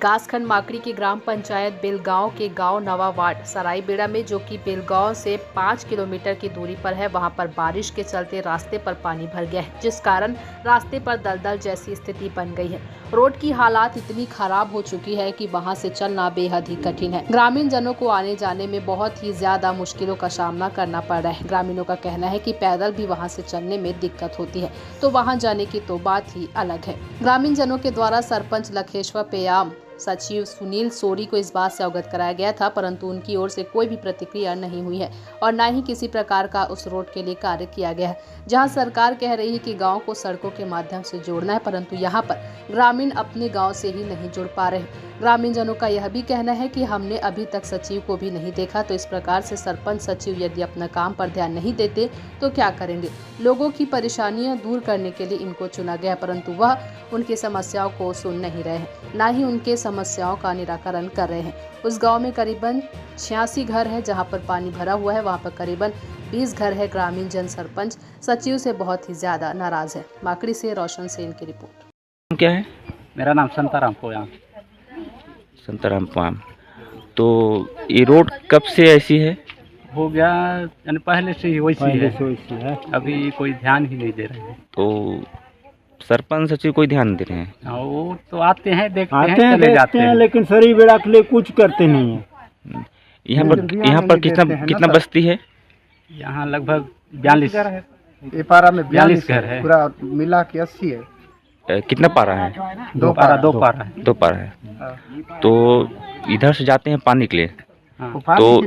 विकासखंड माकड़ी की ग्राम पंचायत बेलगांव के गांव नवा वार्ड सराईबेड़ा में, जो कि बेलगांव से 5 किलोमीटर की दूरी पर है, वहां पर बारिश के चलते रास्ते पर पानी भर गया है, जिस कारण रास्ते पर दलदल जैसी स्थिति बन गई है। रोड की हालात इतनी खराब हो चुकी है कि वहां से चलना बेहद ही कठिन है। ग्रामीण जनों को आने जाने में बहुत ही ज्यादा मुश्किलों का सामना करना पड़ रहा है। ग्रामीणों का कहना है कि पैदल भी वहां से चलने में दिक्कत होती है, तो वहां जाने की तो बात ही अलग है। ग्रामीण जनों के द्वारा सरपंच लखेश्वर पेयाम, सचिव सुनील सोरी को इस बात से अवगत कराया गया था, परंतु उनकी ओर से कोई भी प्रतिक्रिया नहीं हुई है और न ही किसी प्रकार का उस रोड के लिए कार्य किया गया है। जहां सरकार कह रही है कि गांव को सड़कों के माध्यम से जोड़ना है, परंतु यहां पर ग्रामीण अपने गांव से ही नहीं जुड़ पा रहे। ग्रामीण जनों का यह भी कहना है कि हमने अभी तक सचिव को भी नहीं देखा, तो इस प्रकार से सरपंच सचिव यदि अपना काम पर ध्यान नहीं देते तो क्या करेंगे। लोगों की परेशानियां दूर करने के लिए इनको चुना गया, परंतु वह उनकी समस्याओं को सुन नहीं रहे हैं, न ही उनके समस्याओं का निराकरण कर रहे हैं। उस गांव में करीबन 86 घर है जहां पर पानी भरा हुआ है, वहां पर करीबन 20 घर है। ग्रामीण जन सरपंच सचिव से बहुत ही ज्यादा नाराज है। माकड़ी से रोशन सेन की रिपोर्ट। क्या है? मेरा नाम संताराम पोयाम। संताराम पोयाम। तो ये रोड कब से ऐसी है? हो गया यानी पहले से ही वैसी है। अभी कोई ध्यान ही नहीं दे रहे हैं। तो सरपंच सचिव कोई ध्यान दे रहे हैं? हाँ, वो तो आते हैं, देखते हैं, चले जाते हैं, लेकिन सराईबेड़ा के लिए कुछ करते नहीं है। यहाँ पर कितना बस्ती है? यहाँ लगभग 42 ये पारा में 42 घर है। पूरा मिला के 80 है। कितना पारा है? दो पारा है। 2 पारा है। तो इधर से जाते हैं पानी के लिए। हाँ। तो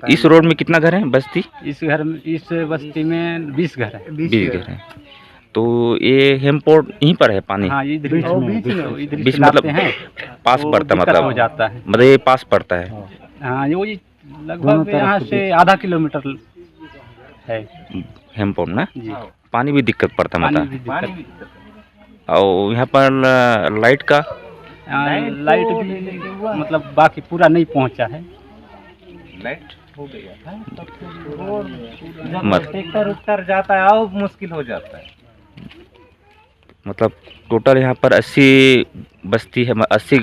इस रोड में कितना घर है बस्ती? इस बस्ती में 20 घर है। 20 घर है। तो ये हेमपोर्ट यहीं पर है पानी? हाँ, बीच मतलब पास पड़ता, मतलब हो जाता है, मतलब ये पास पड़ता है। हाँ, ये लगभग यहाँ से आधा किलोमीटर है हेमपोर्ट ना। जी। पानी भी दिक्कत पड़ता पानी भी मतलब। दिक्कत। और यहाँ पर लाइट का लाइट भी मतलब बाकी पूरा नहीं पहुँचा है। लाइट हो गया है, मत ट्रैक्टर उतर जाता है और मुश्किल हो जाता है। मतलब टोटल यहाँ पर 80 बस्ती है, 80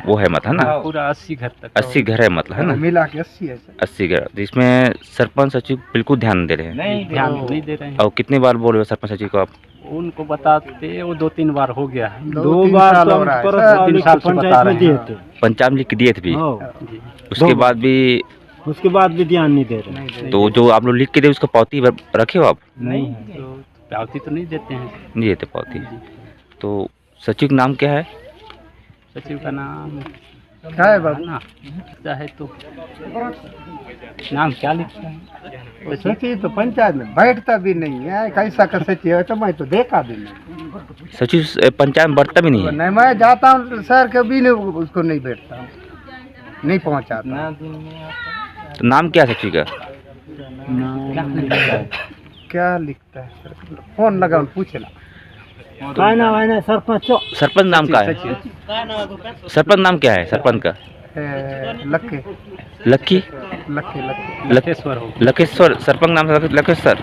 वो है मतलब, है ना? पूरा 80 घर तक, 80 घर है मतलब, है ना? मिला के 80 है। 80 घर, जिसमें सरपंच सचिव बिल्कुल ध्यान दे रहे हैं? नहीं, ध्यान नहीं दे रहे हैं। और कितनी बार बोल रहे हो सरपंच सचिव को आप? उनको बताते वो 2-3 बार हो गया है। 2 बार तो 3 साल से बता रहे हैं। पंचायत में लिख दिए थे भी, उसके बाद भी ध्यान नहीं दे रहे। तो जो आप लोग लिख के दे उसका पावती रखे हो आप? नहीं, तो पावती तो नहीं देते हैं। नहीं देते पावती। तो सचिव का नाम क्या है? सचिव का नाम क्या है बाबू? ना चाहे तो नाम क्या लिखता है? सचिव तो पंचायत में बैठता भी नहीं है। कैसा का सचिव है तो मैं तो देखा भी नहीं। सचिव पंचायत में बैठता भी नहीं है? नहीं, मैं जाता हूँ सर कभी नहीं, उसको नहीं बैठता हूँ, नहीं पहुँचाता। तो नाम क्या है सचिव का? क्या लिखता है सर? फोन लगा पूछे ला। सरपंच नाम का है? सरपंच नाम क्या है सरपंच का? लक्की लखेश्वर। सरपंच नाम है लखेश्वर।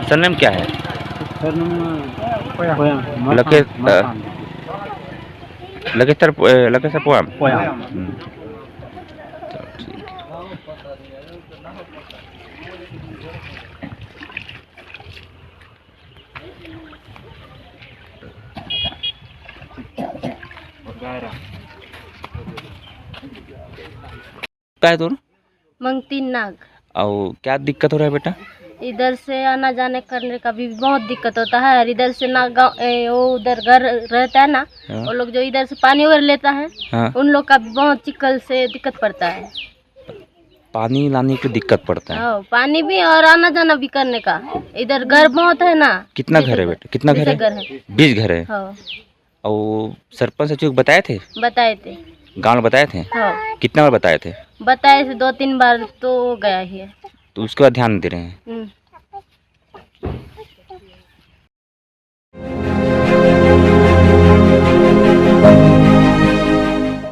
सरनेम क्या है? लखेश्वर पोयाम। क्या है तुम? मंगती नाग। और क्या दिक्कत हो रहा है बेटा? इधर से आना जाने करने का भी बहुत दिक्कत होता है। और इधर से ना गाँव वो उधर घर रहता है ना, वो लोग जो इधर से पानी वगैरह लेता है, हाँ। उन लोग का भी बहुत चिक्कल से दिक्कत पड़ता है। पानी लाने की दिक्कत पड़ता है? हाँ, पानी भी और आना जाना भी करने का। इधर घर बहुत है ना। कितना घर है बेटा? कितना घर है? 20 घर है। हाँ। और सरपंच सचिव बताए थे? बताए थे, गाँव में बताए थे? हाँ। कितना बार बताए थे? बताए थे 2-3 बार तो गया ही है। तो उसके बाद ध्यान दे रहे हैं?